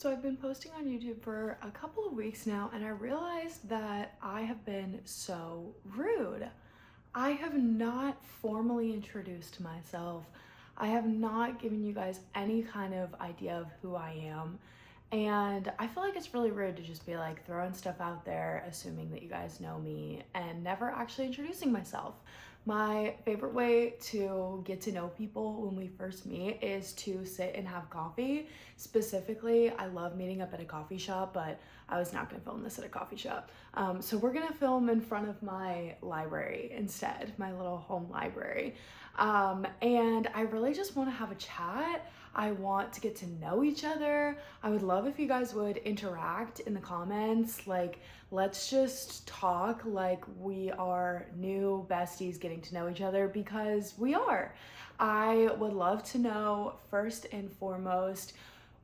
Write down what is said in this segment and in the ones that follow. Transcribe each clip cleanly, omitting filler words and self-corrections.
So I've been posting on YouTube for a couple of weeks now, and I realized that I have been so rude. I have not formally introduced myself. I have not given you guys any kind of idea of who I am. And I feel like it's really rude to just be like throwing stuff out there, assuming that you guys know me, and never actually introducing myself. My favorite way to get to know people when we first meet is to sit and have coffee. Specifically, I love meeting up at a coffee shop, but I was not gonna film this at a coffee shop. So we're gonna film in front of my library instead, my little home library. And I really just wanna have a chat. I want to get to know each other. I would love if you guys would interact in the comments. Like, let's just talk like we are new besties getting to know each other, because we are. I would love to know, first and foremost,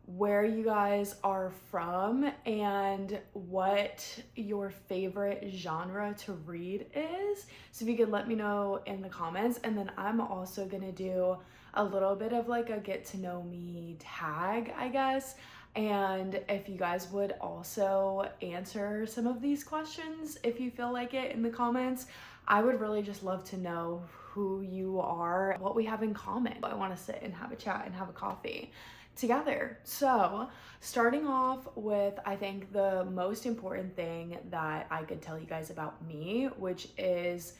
where you guys are from and what your favorite genre to read is. So if you could let me know in the comments, and then I'm also gonna do a little bit of like a get to know me tag, I guess. And if you guys would also answer some of these questions, if you feel like it, in the comments, I would really just love to know who you are, what we have in common. I want to sit and have a chat and have a coffee together. So starting off with, I think the most important thing that I could tell you guys about me, which is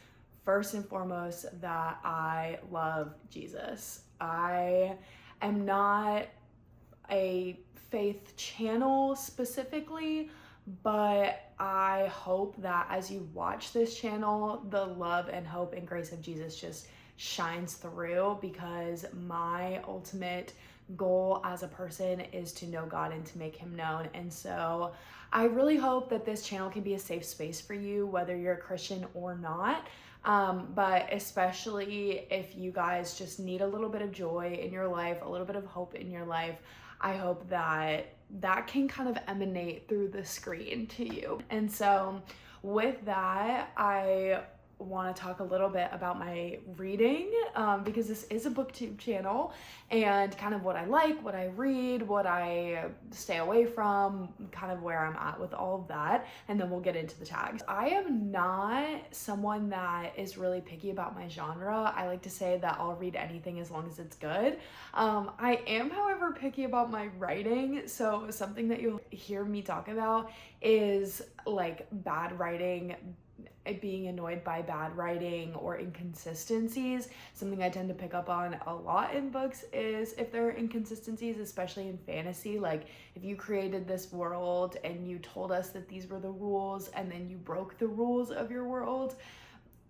first and foremost that I love Jesus. I am not a faith channel specifically, but I hope that as you watch this channel, the love and hope and grace of Jesus just shines through, because my ultimate goal as a person is to know God and to make him known. And so I really hope that this channel can be a safe space for you, whether you're a Christian or not. But especially if you guys just need a little bit of joy in your life, a little bit of hope in your life, I hope that that can kind of emanate through the screen to you. And so with that, I want to talk a little bit about my reading, because this is a booktube channel, and kind of what I like, what I read, what I stay away from, kind of where I'm at with all of that, and then we'll get into the tags. I am not someone that is really picky about my genre. I like to say that I'll read anything as long as it's good. I am, however, picky about my writing, so something that you'll hear me talk about is like bad writing, being annoyed by bad writing or inconsistencies. Something I tend to pick up on a lot in books is if there are inconsistencies, especially in fantasy. Like, if you created this world and you told us that these were the rules and then you broke the rules of your world,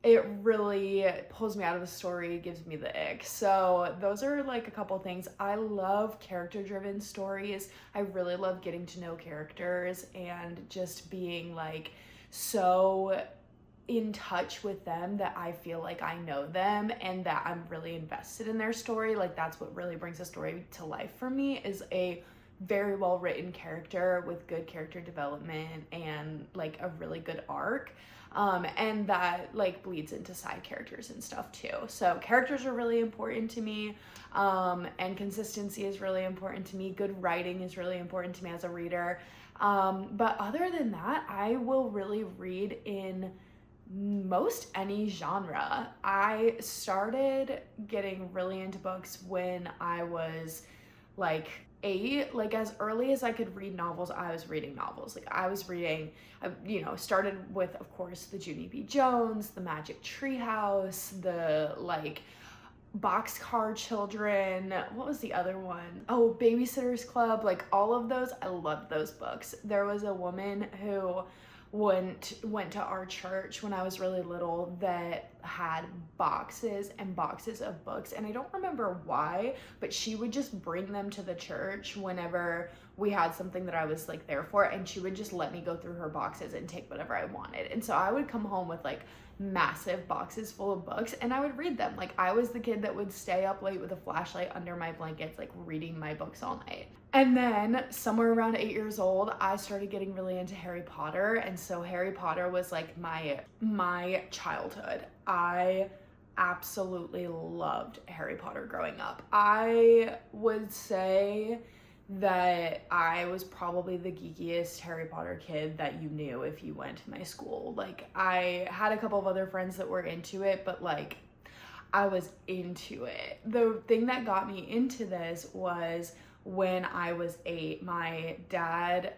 it really pulls me out of the story, gives me the ick. So those are like a couple things. I love character-driven stories. I really love getting to know characters and just being like so in touch with them that I feel like I know them and that I'm really invested in their story. Like, that's what really brings a story to life for me, is a very well written character with good character development and like a really good arc. And that like bleeds into side characters and stuff too. So characters are really important to me, and consistency is really important to me. Good writing is really important to me as a reader. But other than that, I will really read in most any genre. I started getting really into books when I was like 8. Like, as early as I could read novels, I was reading novels. Like, I was reading, started with, of course, the Junie B. Jones, the Magic Treehouse, the like Boxcar Children. What was the other one? Oh, Babysitter's Club. Like, all of those, I loved those books. There was a woman who went to our church when I was really little that had boxes and boxes of books, and I don't remember why, but she would just bring them to the church whenever we had something that I was like there for, and she would just let me go through her boxes and take whatever I wanted. And so I would come home with like massive boxes full of books, and I would read them. Like, I was the kid that would stay up late with a flashlight under my blankets, like reading my books all night. And then somewhere around 8 years old, I started getting really into Harry Potter. And so Harry Potter was like my childhood. I absolutely loved Harry Potter growing up. I would say that I was probably the geekiest Harry Potter kid that you knew if you went to my school. Like, I had a couple of other friends that were into it, but like, I was into it. The thing that got me into this was when I was 8. My dad,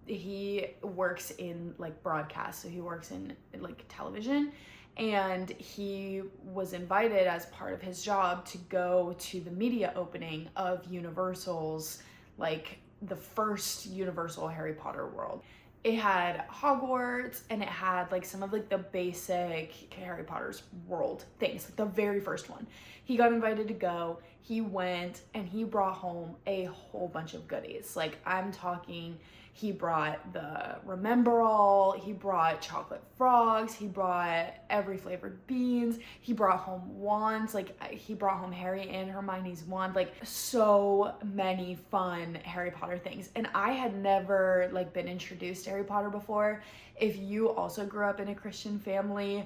he works in like broadcast, so he works in like television, and he was invited as part of his job to go to the media opening of Universal's, like the first Universal Harry Potter world. It had Hogwarts, and it had like some of like the basic Harry Potter's world things, like the very first one. He got invited to go, he went, and he brought home a whole bunch of goodies. Like, I'm talking, he brought the Remember All, he brought chocolate frogs, he brought every flavored beans, he brought home wands, like he brought home Harry and Hermione's wand, like so many fun Harry Potter things. And I had never like been introduced to Harry Potter before. If you also grew up in a Christian family,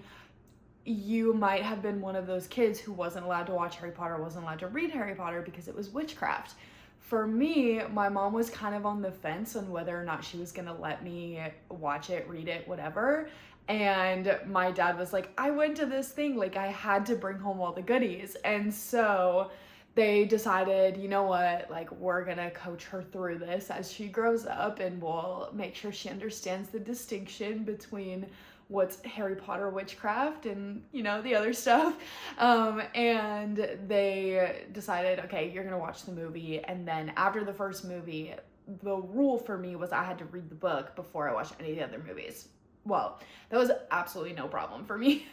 you might have been one of those kids who wasn't allowed to watch Harry Potter, wasn't allowed to read Harry Potter because it was witchcraft. For me, my mom was kind of on the fence on whether or not she was gonna let me watch it, read it, whatever. And my dad was like, I went to this thing, like I had to bring home all the goodies. And so they decided, you know what, like we're gonna coach her through this as she grows up, and we'll make sure she understands the distinction between what's Harry Potter witchcraft and, you know, the other stuff. And they decided, okay, you're gonna watch the movie. And then after the first movie, the rule for me was I had to read the book before I watched any of the other movies. Well, that was absolutely no problem for me.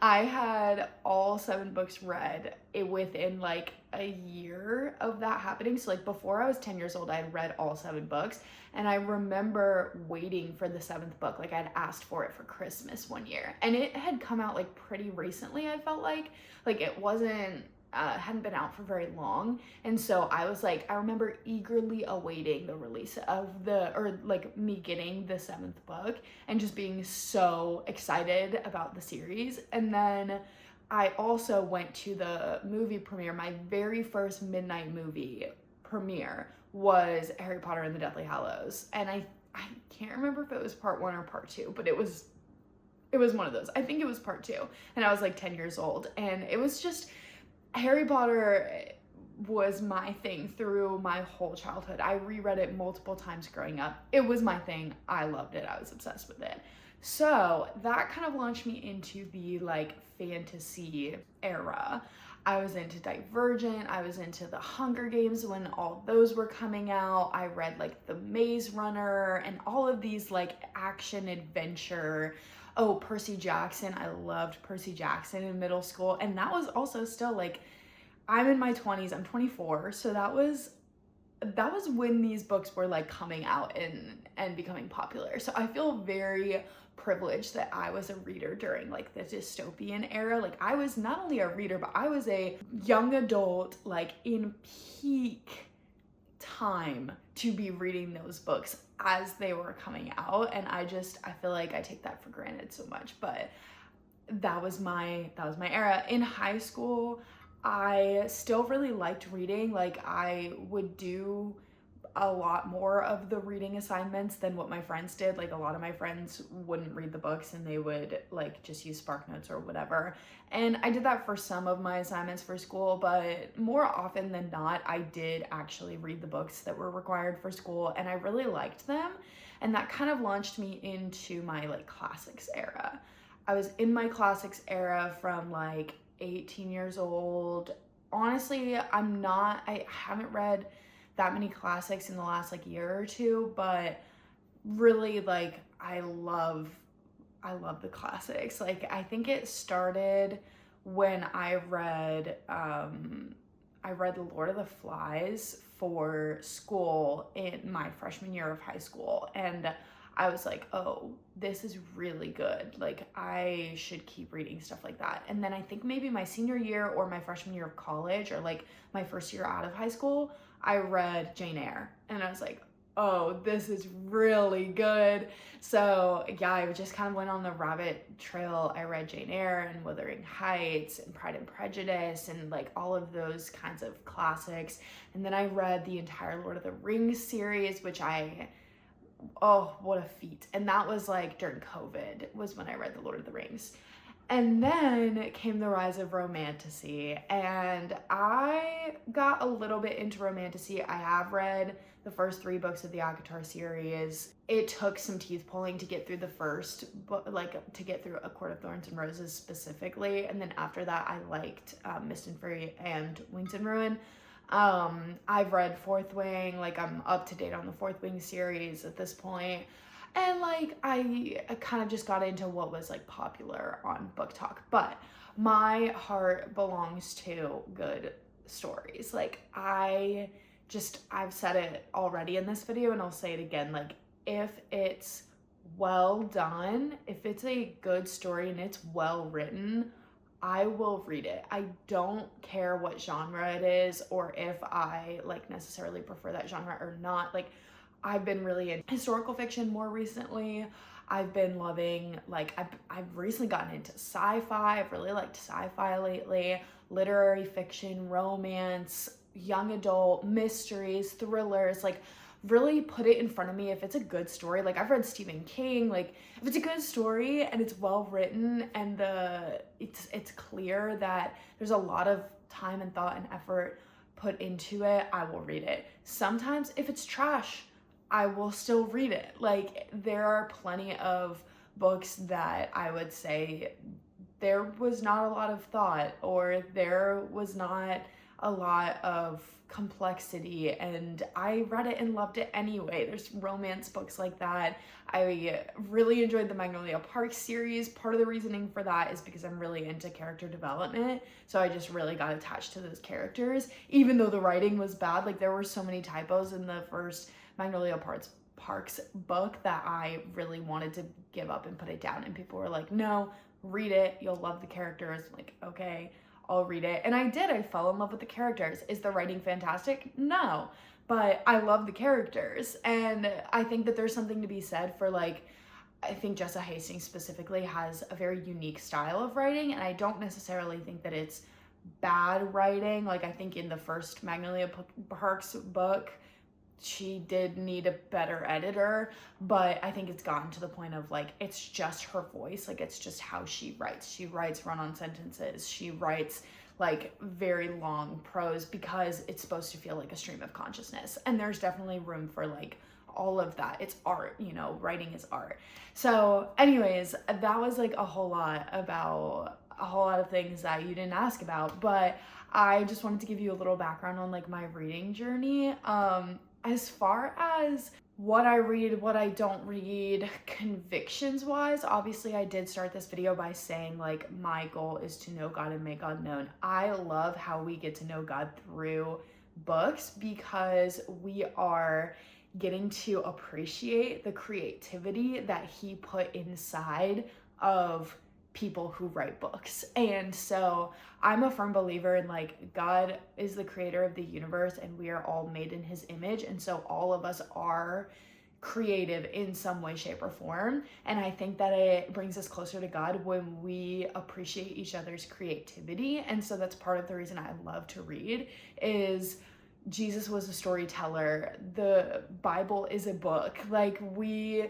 I had all 7 books read within like a year of that happening. So like before I was 10 years old, I had read all 7 books. And I remember waiting for the 7th book. Like I'd asked for it for Christmas one year. And it had come out like pretty recently, I felt like. Like it wasn't, hadn't been out for very long. And so I was like, I remember eagerly awaiting the release of or like me getting the 7th book and just being so excited about the series. And then I also went to the movie premiere. My very first midnight movie premiere was Harry Potter and the Deathly Hallows. And I can't remember if it was part 1 or part 2, but it was one of those. I think it was part 2. And I was like 10 years old. And it was just, Harry Potter was my thing through my whole childhood. I reread it multiple times growing up. It was my thing. I loved it. I was obsessed with it. So that kind of launched me into the like fantasy era. I was into Divergent. I was into the Hunger Games when all those were coming out. I read like The Maze Runner and all of these like action adventure. Oh, Percy Jackson. I loved Percy Jackson in middle school. And that was also still like, I'm in my 20s, I'm 24. So that was when these books were like coming out and becoming popular. So I feel very privileged that I was a reader during like the dystopian era. Like I was not only a reader, but I was a young adult, like in peak time to be reading those books as they were coming out. And I feel like I take that for granted so much, but that was my era. In high school, I still really liked reading. Like I would do a lot more of the reading assignments than what my friends did. Like a lot of my friends wouldn't read the books and they would like just use SparkNotes or whatever. And I did that for some of my assignments for school, but more often than not, I did actually read the books that were required for school, and I really liked them. And that kind of launched me into my like classics era. I was in my classics era from like 18 years old. Honestly, I haven't read that many classics in the last like year or two, but really like I love the classics. Like I think it started when I read The Lord of the Flies for school in my freshman year of high school, and I was like, oh, this is really good. Like I should keep reading stuff like that. And then I think maybe my senior year or my freshman year of college, or like my first year out of high school, I read Jane Eyre, and I was like, oh, this is really good. So yeah, I just kind of went on the rabbit trail. I read Jane Eyre and Wuthering Heights and Pride and Prejudice and like all of those kinds of classics. And then I read the entire Lord of the Rings series, which oh, what a feat. And that was like during COVID was when I read the Lord of the Rings. And then came the rise of romantasy, and I got a little bit into romantasy. I have read the first 3 books of the ACOTAR series. It took some teeth pulling to get through the first book, like to get through A Court of Thorns and Roses specifically. And then after that, I liked Mist and Fury and Wings and Ruin. I've read Fourth Wing, like I'm up to date on the Fourth Wing series at this point. And like I kind of just got into what was like popular on Book Talk, but my heart belongs to good stories. Like I've said it already in this video and I'll say it again, like if it's well done, if it's a good story and it's well written, I will read it. I don't care what genre it is or if I like necessarily prefer that genre or not. Like I've been really in historical fiction more recently. I've been loving, like, I've recently gotten into sci-fi. I've really liked sci-fi lately, literary fiction, romance, young adult, mysteries, thrillers, like really put it in front of me if it's a good story. Like I've read Stephen King, like if it's a good story and it's well written and it's clear that there's a lot of time and thought and effort put into it, I will read it. Sometimes if it's trash, I will still read it. Like there are plenty of books that I would say there was not a lot of thought or there was not a lot of complexity and I read it and loved it anyway. There's romance books like that. I really enjoyed the Magnolia Park series. Part of the reasoning for that is because I'm really into character development, so I just really got attached to those characters even though the writing was bad. Like there were so many typos in the first Magnolia Parks book that I really wanted to give up and put it down, and people were like, no, read it, you'll love the characters. I'm like, okay, I'll read it. And I did. I fell in love with the characters. Is the writing fantastic? No, but I love the characters, and I think that there's something to be said for like, I think Jessa Hastings specifically has a very unique style of writing, and I don't necessarily think that it's bad writing. Like I think in the first Magnolia Parks book she did need a better editor, but I think it's gotten to the point of like it's just her voice, like it's just how she writes run-on sentences, she writes like very long prose because it's supposed to feel like a stream of consciousness, and there's definitely room for like all of that. It's art, you know, writing is art. So anyways, that was like a whole lot of things that you didn't ask about, but I just wanted to give you a little background on like my reading journey. As far as what I read, what I don't read, convictions wise, obviously I did start this video by saying like my goal is to know God and make God known. I love how we get to know God through books because we are getting to appreciate the creativity that he put inside of people who write books. And so I'm a firm believer in like God is the creator of the universe and we are all made in his image, and so all of us are creative in some way, shape, or form. And I think that it brings us closer to God when we appreciate each other's creativity. And so that's part of the reason I love to read is Jesus was a storyteller. The Bible is a book. Like we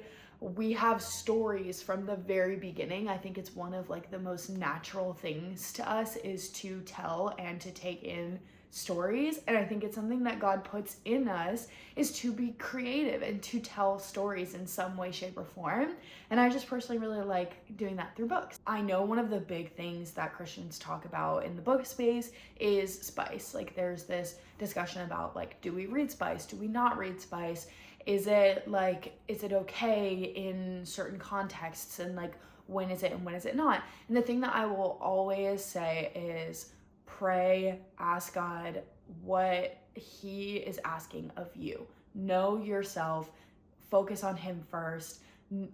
have stories from the very beginning. I think it's one of like the most natural things to us is to tell and to take in stories. And I think it's something that God puts in us is to be creative and to tell stories in some way, shape, or form. And I just personally really like doing that through books. I know one of the big things that Christians talk about in the book space is spice. Like there's this discussion about like, do we read spice? Do we not read spice? Is it okay in certain contexts, and like when is it and when is it not? And the thing that I will always say is pray, ask God what he is asking of you. Know yourself, focus on him first,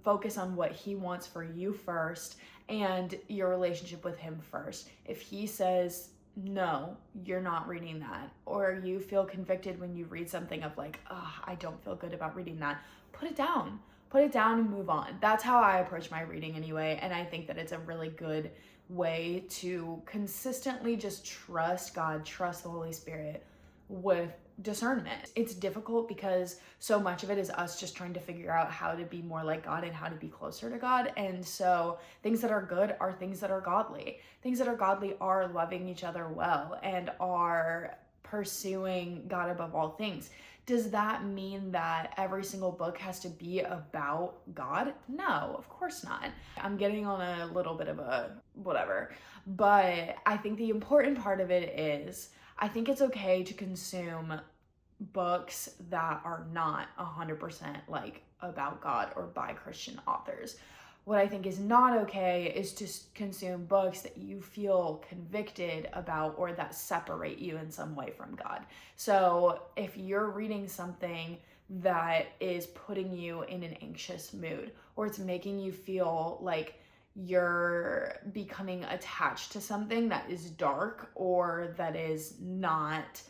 focus on what he wants for you first, and your relationship with him first. If he says no, you're not reading that, or you feel convicted when you read something of like, oh, I don't feel good about reading that, put it down. Put it down and move on. That's how I approach my reading anyway, and I think that it's a really good way to consistently just trust God, trust the Holy Spirit with discernment. It's difficult because so much of it is us just trying to figure out how to be more like God and how to be closer to God. And so things that are good are things that are godly. Things that are godly are loving each other well and are pursuing God above all things. Does that mean that every single book has to be about God? No, of course not. I'm getting on a little bit of a whatever, but I think the important part of it is I think it's okay to consume books that are not 100% like about God or by Christian authors. What I think is not okay is to consume books that you feel convicted about or that separate you in some way from God. So if you're reading something that is putting you in an anxious mood, or it's making you feel like you're becoming attached to something that is dark or that is not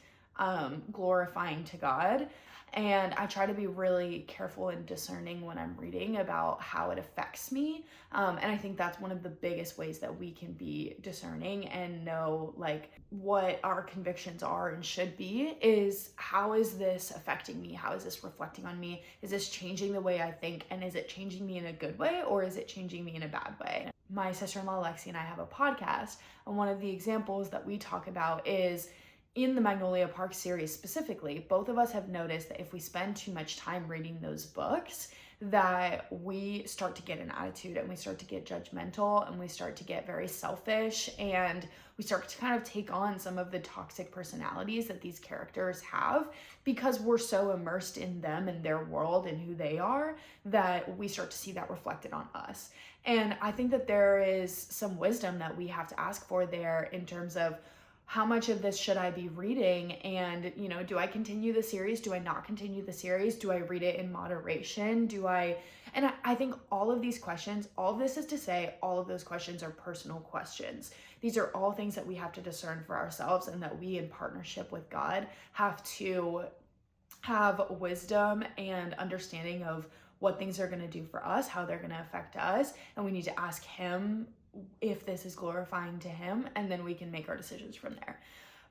glorifying to God. And I try to be really careful and discerning when I'm reading about how it affects me. And I think that's one of the biggest ways that we can be discerning and know like what our convictions are and should be is, how is this affecting me? How is this reflecting on me? Is this changing the way I think? And is it changing me in a good way or is it changing me in a bad way? My sister-in-law Lexi and I have a podcast, and one of the examples that we talk about is in the Magnolia Park series specifically, both of us have noticed that if we spend too much time reading those books, that we start to get an attitude and we start to get judgmental and we start to get very selfish and we start to kind of take on some of the toxic personalities that these characters have because we're so immersed in them and their world and who they are that we start to see that reflected on us. And I think that there is some wisdom that we have to ask for there in terms of how much of this should I be reading? And, you know, do I continue the series? Do I not continue the series? Do I read it in moderation? And I think all of these questions, all of this is to say, all of those questions are personal questions. These are all things that we have to discern for ourselves and that we in partnership with God have to have wisdom and understanding of what things are going to do for us, how they're going to affect us. And we need to ask Him if this is glorifying to Him, and then we can make our decisions from there.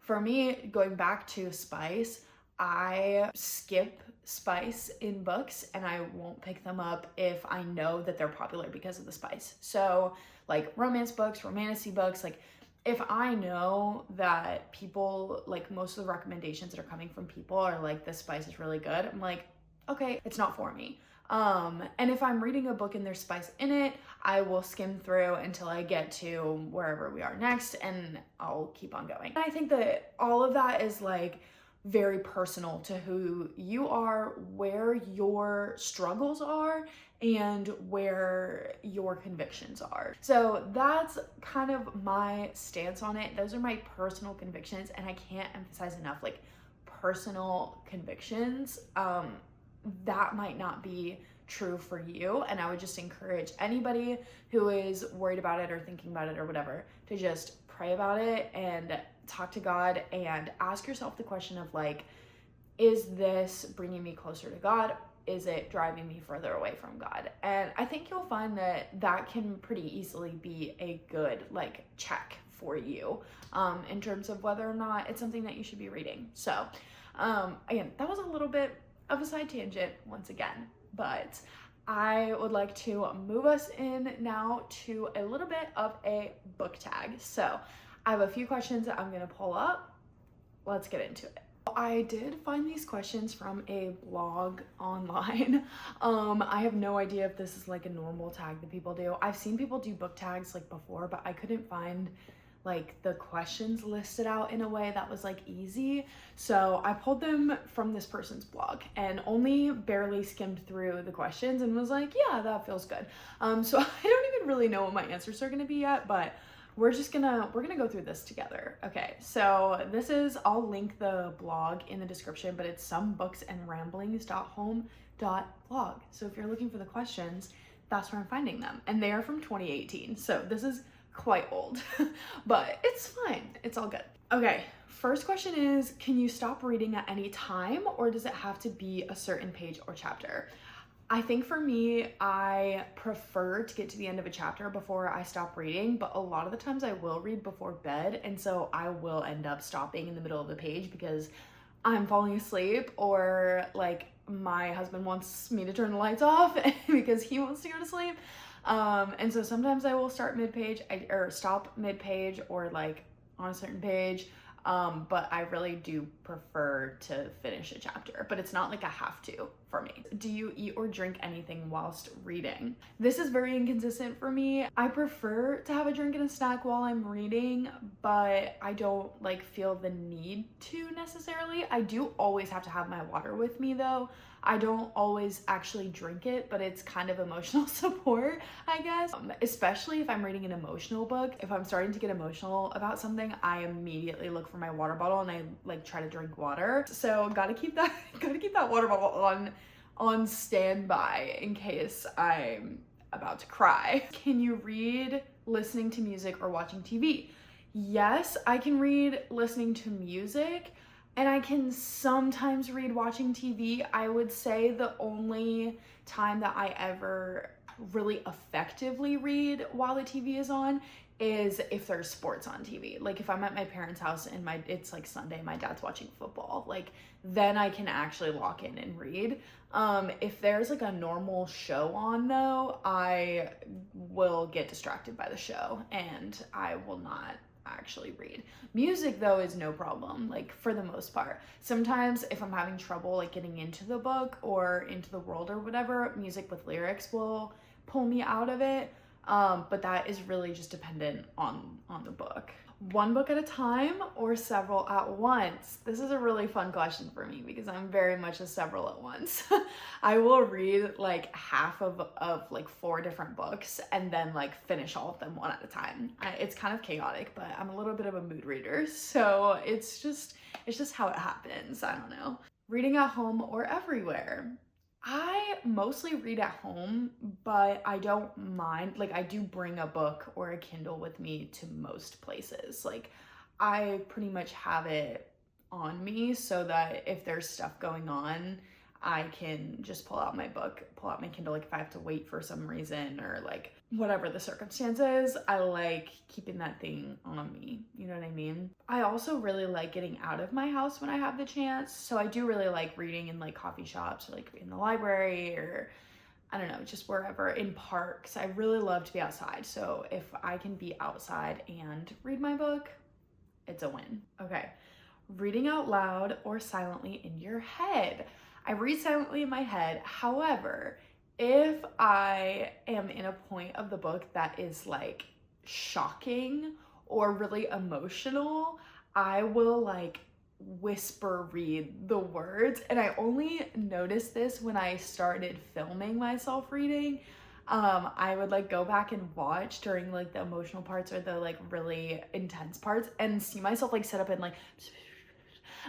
For me, going back to spice, I skip spice in books and I won't pick them up if I know that they're popular because of the spice. So like romance books, romantasy books, like if I know that people, like most of the recommendations that are coming from people are like, this spice is really good, I'm like, okay, it's not for me. And if I'm reading a book and there's spice in it, I will skim through until I get to wherever we are next and I'll keep on going. And I think that all of that is like very personal to who you are, where your struggles are, and where your convictions are. So that's kind of my stance on it. Those are my personal convictions, and I can't emphasize enough, like personal convictions. That might not be true for you, and I would just encourage anybody who is worried about it or thinking about it or whatever to just pray about it and talk to God and ask yourself the question of like, is this bringing me closer to God? Is it driving me further away from God? And I think you'll find that that can pretty easily be a good like check for you in terms of whether or not it's something that you should be reading. So again, that was a little bit of a side tangent once again, but I would like to move us in now to a little bit of a book tag. So I have a few questions that I'm gonna pull up. Let's get into it. I did find these questions from a blog online. I have no idea if this is like a normal tag that people do. I've seen people do book tags like before, but I couldn't find like the questions listed out in a way that was like easy. So I pulled them from this person's blog and only barely skimmed through the questions and was like, yeah, that feels good. So I don't even really know what my answers are gonna be yet, but we're gonna go through this together. Okay, so this is, I'll link the blog in the description, but it's somebooksandramblings.home.blog. So if you're looking for the questions, that's where I'm finding them. And they are from 2018. So this is quite old, but it's fine. It's all good. Okay, first question is, can you stop reading at any time, or does it have to be a certain page or chapter? I think for me, I prefer to get to the end of a chapter before I stop reading, but a lot of the times I will read before bed, and so I will end up stopping in the middle of the page because I'm falling asleep, or like my husband wants me to turn the lights off because he wants to go to sleep. And so sometimes I will start mid-page or stop mid-page or like on a certain page. But I really do prefer to finish a chapter, but it's not like I have to for me. Do you eat or drink anything whilst reading? This is very inconsistent for me. I prefer to have a drink and a snack while I'm reading, but I don't like feel the need to necessarily. I do always have to have my water with me though. I don't always actually drink it, but it's kind of emotional support, I guess. Especially if I'm reading an emotional book. If I'm starting to get emotional about something, I immediately look for my water bottle and I like try to drink water. So gotta keep that water bottle on standby in case I'm about to cry. Can you read listening to music or watching TV? Yes, I can read listening to music. And I can sometimes read watching TV. I would say the only time that I ever really effectively read while the TV is on is if there's sports on TV. Like if I'm at my parents' house and it's like Sunday, my dad's watching football, like then I can actually lock in and read. If there's like a normal show on though, I will get distracted by the show and I will not actually read. Music though is no problem, like for the most part. Sometimes if I'm having trouble like getting into the book or into the world or whatever, music with lyrics will pull me out of it. But that is really just dependent on the book. One book at a time or several at once? This is a really fun question for me because I'm very much a several at once. I will read like half of like 4 different books and then like finish all of them one at a time. It's kind of chaotic, but I'm a little bit of a mood reader, so it's just how it happens. I don't know. Reading at home or everywhere? I mostly read at home, but I don't mind. Like, I do bring a book or a Kindle with me to most places. Like, I pretty much have it on me so that if there's stuff going on, I can just pull out my book, pull out my Kindle. Like, if I have to wait for some reason or like whatever the circumstances, I like keeping that thing on me. You know what I mean? I also really like getting out of my house when I have the chance. So I do really like reading in like coffee shops or like in the library or I don't know, just wherever, in parks. I really love to be outside. So if I can be outside and read my book, it's a win. Okay. Reading out loud or silently in your head? I read silently in my head. However, if I am in a point of the book that is like shocking or really emotional, I will like whisper read the words. And I only noticed this when I started filming myself reading. I would like go back and watch during like the emotional parts or the like really intense parts and see myself like sit up and like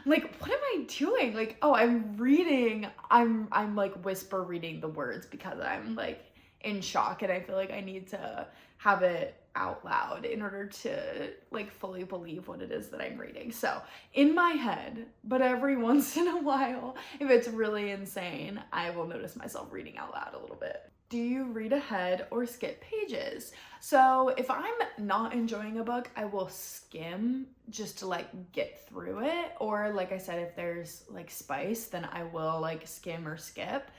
I'm like, what am I doing? Like, oh, I'm reading, I'm like whisper reading the words because I'm like in shock and I feel like I need to have it out loud in order to like fully believe what it is that I'm reading. So in my head, but every once in a while, if it's really insane, I will notice myself reading out loud a little bit. Do you read ahead or skip pages? So if I'm not enjoying a book, I will skim just to like get through it. Or like I said, if there's like spice, then I will like skim or skip.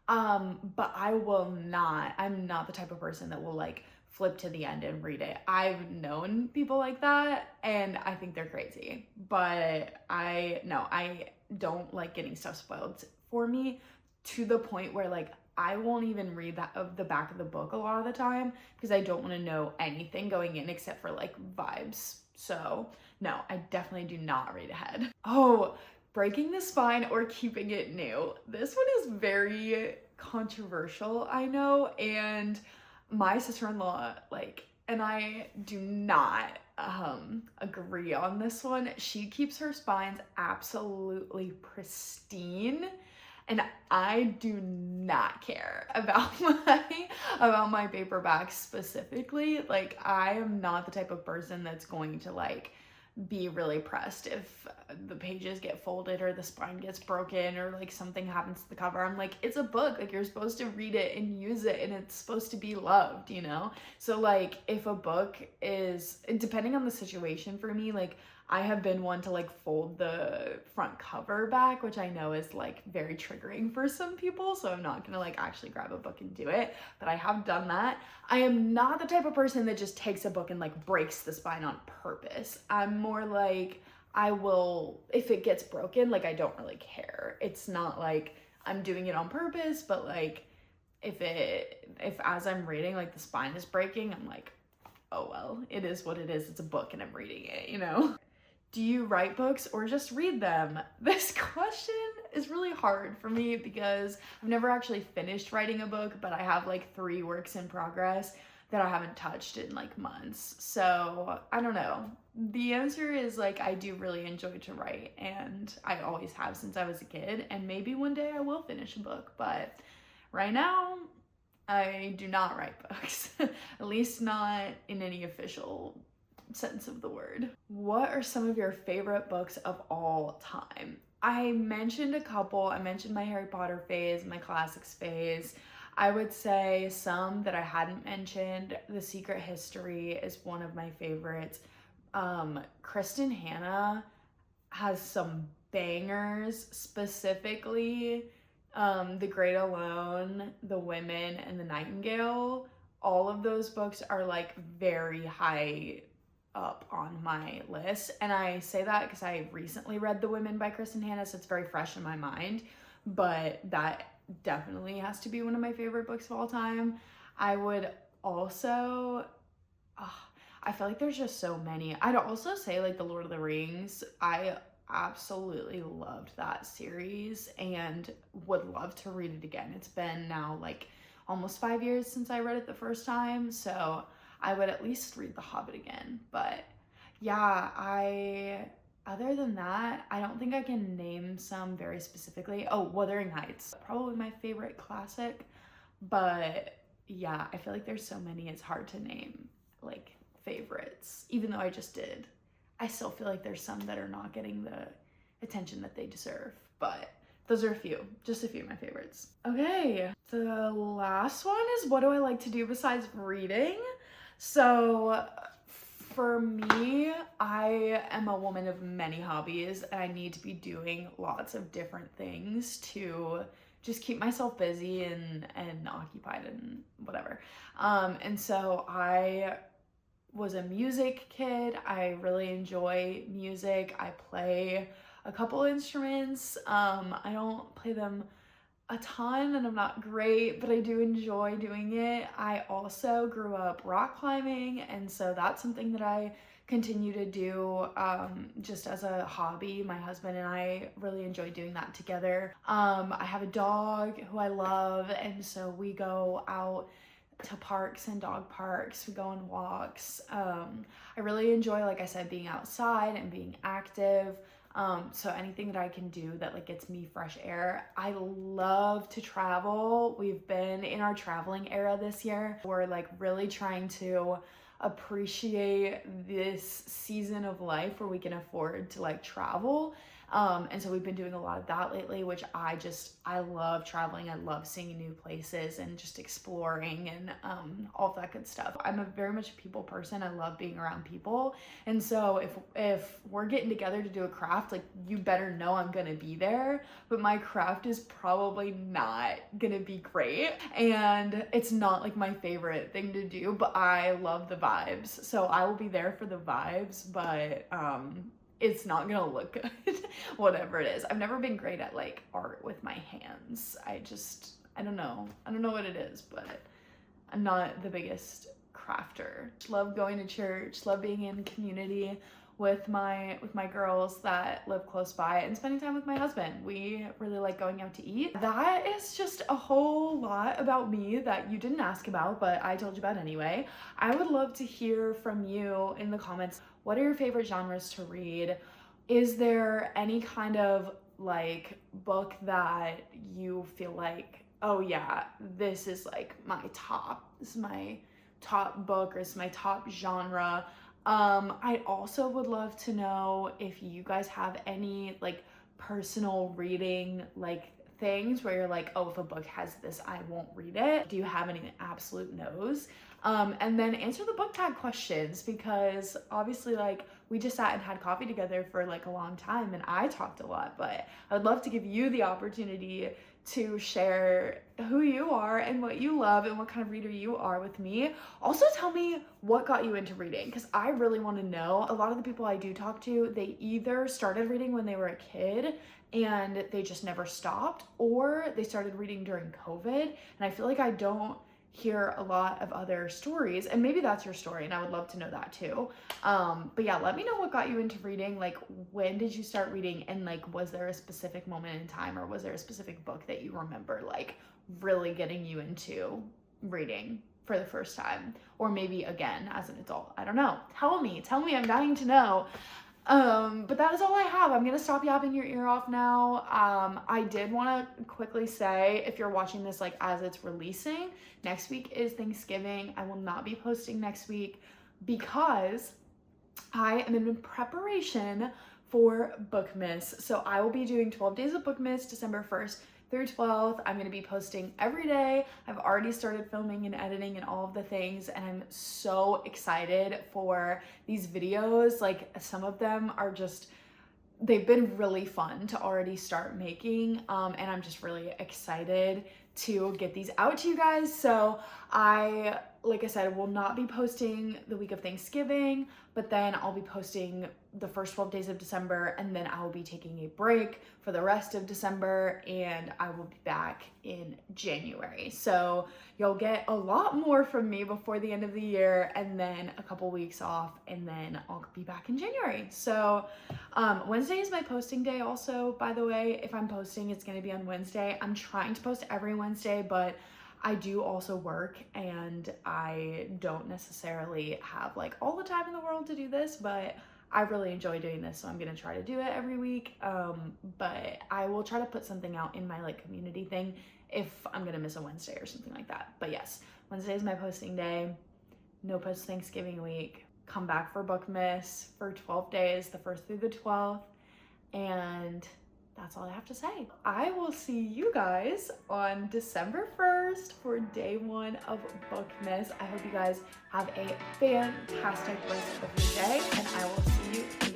But I'm not the type of person that will like flip to the end and read it. I've known people like that and I think they're crazy. But I don't like getting stuff spoiled for me to the point where like I won't even read that of the back of the book a lot of the time because I don't want to know anything going in except for like vibes. So no, I definitely do not read ahead. Oh, breaking the spine or keeping it new. This one is very controversial, I know, and my sister-in-law and I do not agree on this one. She keeps her spines absolutely pristine. And I do not care about my paperbacks specifically. Like, I am not the type of person that's going to like be really pressed if the pages get folded or the spine gets broken or like something happens to the cover. I'm like, it's a book, like you're supposed to read it and use it and it's supposed to be loved, you know? So like if a book is, depending on the situation for me, like I have been one to like fold the front cover back, which I know is like very triggering for some people, so I'm not gonna like actually grab a book and do it, but I have done that. I am not the type of person that just takes a book and like breaks the spine on purpose. I'm more like, I will, if it gets broken, like I don't really care. It's not like I'm doing it on purpose, but like if as I'm reading, like the spine is breaking, I'm like, oh well, it is what it is. It's a book and I'm reading it, you know? Do you write books or just read them? This question is really hard for me because I've never actually finished writing a book, but I have like 3 works in progress that I haven't touched in like months. So I don't know. The answer is like I do really enjoy to write and I always have since I was a kid, and maybe one day I will finish a book, but right now I do not write books, at least not in any official sense of the word. What are some of your favorite books of all time? I mentioned a couple. I mentioned my Harry Potter phase, my classics phase. I would say some that I hadn't mentioned. The Secret History is one of my favorites. Kristen Hanna has some bangers, specifically The Great Alone, The Women, and The Nightingale. All of those books are like very high up on my list, and I say that because I recently read The Women by Kristen Hanna, so it's very fresh in my mind, but that definitely has to be one of my favorite books of all time. I would also I feel like there's just so many. I'd also say like The Lord of the Rings. I absolutely loved that series and would love to read it again. It's been now like almost 5 years since I read it the first time, so I would at least read The Hobbit again. But yeah, other than that, I don't think I can name some very specifically. Oh, Wuthering Heights, probably my favorite classic. But yeah, I feel like there's so many, it's hard to name like favorites. Even though I just did, I still feel like there's some that are not getting the attention that they deserve. But those are just a few of my favorites. Okay, the last one is, what do I like to do besides reading? So for me, I am a woman of many hobbies and I need to be doing lots of different things to just keep myself busy and occupied and whatever. And so I was a music kid. I really enjoy music. I play a couple instruments. I don't play them a ton and I'm not great, but I do enjoy doing it. I also grew up rock climbing, and so that's something that I continue to do just as a hobby. My husband and I really enjoy doing that together. I have a dog who I love, and so we go out to parks and dog parks. We go on walks. I really enjoy, like I said, being outside and being active. So anything that I can do that like gets me fresh air. I love to travel. We've been in our traveling era this year. We're like really trying to appreciate this season of life where we can afford to like travel. And so we've been doing a lot of that lately, which I love traveling. I love seeing new places and just exploring and all of that good stuff. I'm a very much a people person. I love being around people. And so if we're getting together to do a craft, like you better know I'm gonna be there, but my craft is probably not gonna be great. And it's not like my favorite thing to do, but I love the vibes. So I will be there for the vibes, but it's not gonna look good, whatever it is. I've never been great at like art with my hands. I don't know what it is, but I'm not the biggest crafter. Love going to church, love being in community with my girls that live close by, and spending time with my husband. We really like going out to eat. That is just a whole lot about me that you didn't ask about, but I told you about anyway. I would love to hear from you in the comments. What are your favorite genres to read? Is there any kind of like book that you feel like, oh yeah, this is like this is my top book, or this is my top genre. I also would love to know if you guys have any like personal reading like things where you're like, oh, if a book has this, I won't read it. Do you have any absolute no's? And then answer the book tag questions, because obviously like we just sat and had coffee together for like a long time and I talked a lot, but I would love to give you the opportunity to share who you are and what you love and what kind of reader you are with me. Also tell me what got you into reading, because I really want to know. A lot of the people I do talk to, they either started reading when they were a kid and they just never stopped, or they started reading during COVID. And I feel like I don't hear a lot of other stories, and maybe that's your story and I would love to know that too. But yeah, let me know what got you into reading. Like, when did you start reading, and like was there a specific moment in time, or was there a specific book that you remember like really getting you into reading for the first time, or maybe again as an adult? I don't know. Tell me, I'm dying to know. But that is all I have. I'm gonna stop yapping your ear off now. I did want to quickly say, if you're watching this like as it's releasing, next week is Thanksgiving. I will not be posting next week because I am in preparation for Bookmas. So I will be doing 12 days of Bookmas, December 1st through 12th. I'm going to be posting every day. I've already started filming and editing and all of the things, and I'm so excited for these videos. Like, some of them are just, they've been really fun to already start making, and I'm just really excited to get these out to you guys. So like I said, will not be posting the week of Thanksgiving, but then I'll be posting the first 12 days of December, and then I will be taking a break for the rest of December, and I will be back in January. So you'll get a lot more from me before the end of the year, and then a couple weeks off, and then I'll be back in January. So Wednesday is my posting day also, by the way. If I'm posting, it's going to be on Wednesday. I'm trying to post every Wednesday, but I do also work, and I don't necessarily have like all the time in the world to do this, but I really enjoy doing this, so I'm gonna try to do it every week. But I will try to put something out in my like community thing if I'm gonna miss a Wednesday or something like that. But yes, Wednesday is my posting day. No post Thanksgiving week. Come back for Bookmas for 12 days, the 1st through the 12th, and that's all I have to say. I will see you guys on December 1st for day 1 of Bookmas. I hope you guys have a fantastic rest of your day, and I will see you